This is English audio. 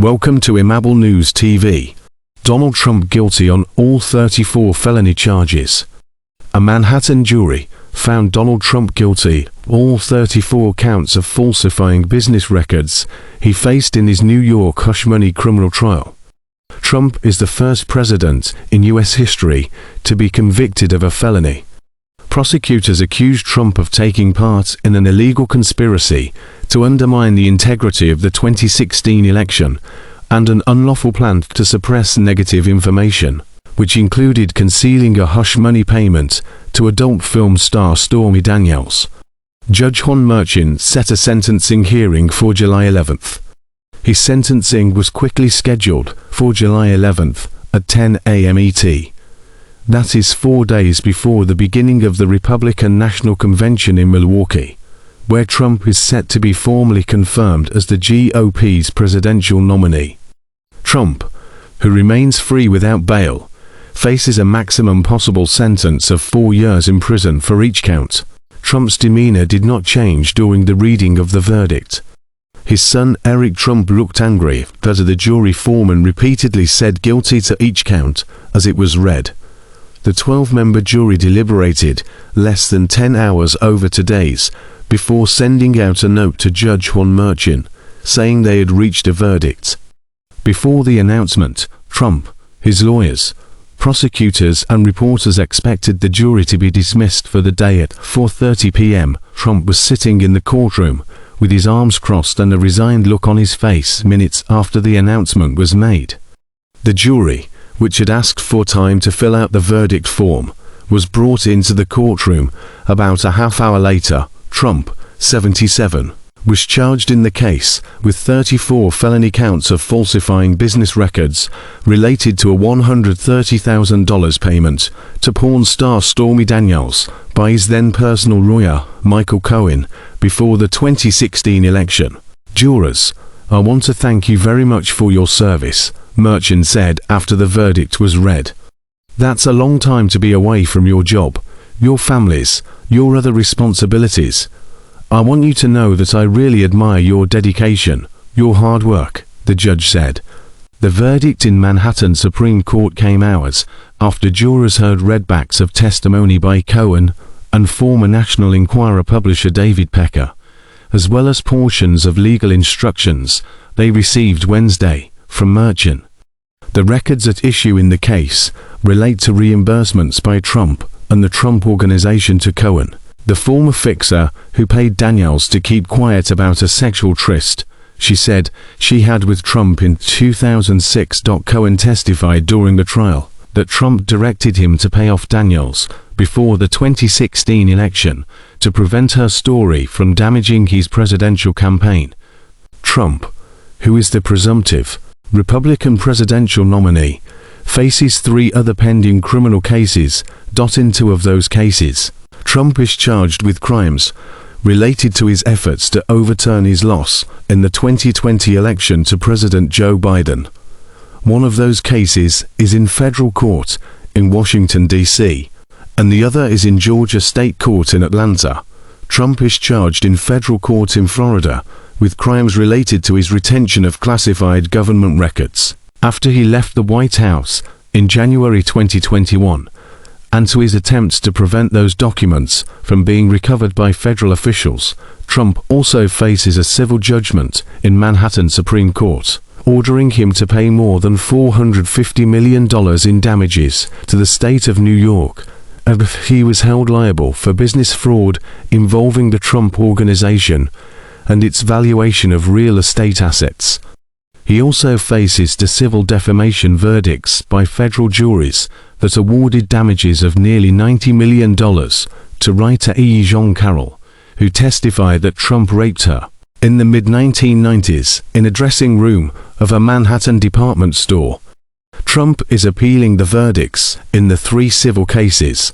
Welcome to Imable News TV. Donald Trump guilty on all 34 felony charges. A Manhattan jury found Donald Trump guilty all 34 counts of falsifying business records he faced in his New York hush money criminal trial. Trump is the first president in U.S. history to be convicted of a felony. Prosecutors accused Trump of taking part in an illegal conspiracy to undermine the integrity of the 2016 election and an unlawful plan to suppress negative information, which included concealing a hush money payment to adult film star Stormy Daniels. Judge Juan Merchan set a sentencing hearing for July 11th. His sentencing was quickly scheduled for July 11th at 10 a.m. ET. That is 4 days before the beginning of the Republican National Convention in Milwaukee, where Trump is set to be formally confirmed as the GOP's presidential nominee. Trump, who remains free without bail, faces a maximum possible sentence of 4 years in prison for each count. Trump's demeanor did not change during the reading of the verdict. His son Eric Trump looked angry as the jury foreman repeatedly said guilty to each count as it was read. The 12-member jury deliberated less than 10 hours over 2 days before sending out a note to Judge Juan Merchan, saying they had reached a verdict. Before the announcement, Trump, his lawyers, prosecutors and reporters expected the jury to be dismissed for the day at 4:30 p.m. Trump was sitting in the courtroom with his arms crossed and a resigned look on his face minutes after the announcement was made. The jury, which had asked for time to fill out the verdict form, was brought into the courtroom about a half hour later. Trump, 77, was charged in the case with 34 felony counts of falsifying business records related to a $130,000 payment to porn star Stormy Daniels by his then personal lawyer, Michael Cohen, before the 2016 election. Jurors, I want to thank you very much for your service, Merchan said after the verdict was read. That's a long time to be away from your job, your families, your other responsibilities. I want you to know that I really admire your dedication, your hard work, the judge said. The verdict in Manhattan Supreme Court came hours after jurors heard readbacks of testimony by Cohen and former National Enquirer publisher David Pecker, as well as portions of legal instructions they received Wednesday from Merchan. The records at issue in the case relate to reimbursements by Trump and the Trump Organization to Cohen, the former fixer who paid Daniels to keep quiet about a sexual tryst she said she had with Trump in 2006. Cohen testified during the trial that Trump directed him to pay off Daniels before the 2016 election to prevent her story from damaging his presidential campaign. Trump, who is the presumptive Republican presidential nominee, faces 3 other pending criminal cases. In 2 of those cases, Trump is charged with crimes related to his efforts to overturn his loss in the 2020 election to President Joe Biden. One of those cases is in federal court in Washington, D.C., and the other is in Georgia State Court in Atlanta. Trump is charged in federal court in Florida with crimes related to his retention of classified government records after he left the White House in January 2021, and to his attempts to prevent those documents from being recovered by federal officials. Trump also faces a civil judgment in Manhattan Supreme Court, ordering him to pay more than $450 million in damages to the state of New York if he was held liable for business fraud involving the Trump Organization and its valuation of real estate assets. He also faces the civil defamation verdicts by federal juries that awarded damages of nearly $90 million to writer E. Jean Carroll, who testified that Trump raped her in the mid-1990s in a dressing room of a Manhattan department store. Trump is appealing the verdicts in the 3 civil cases.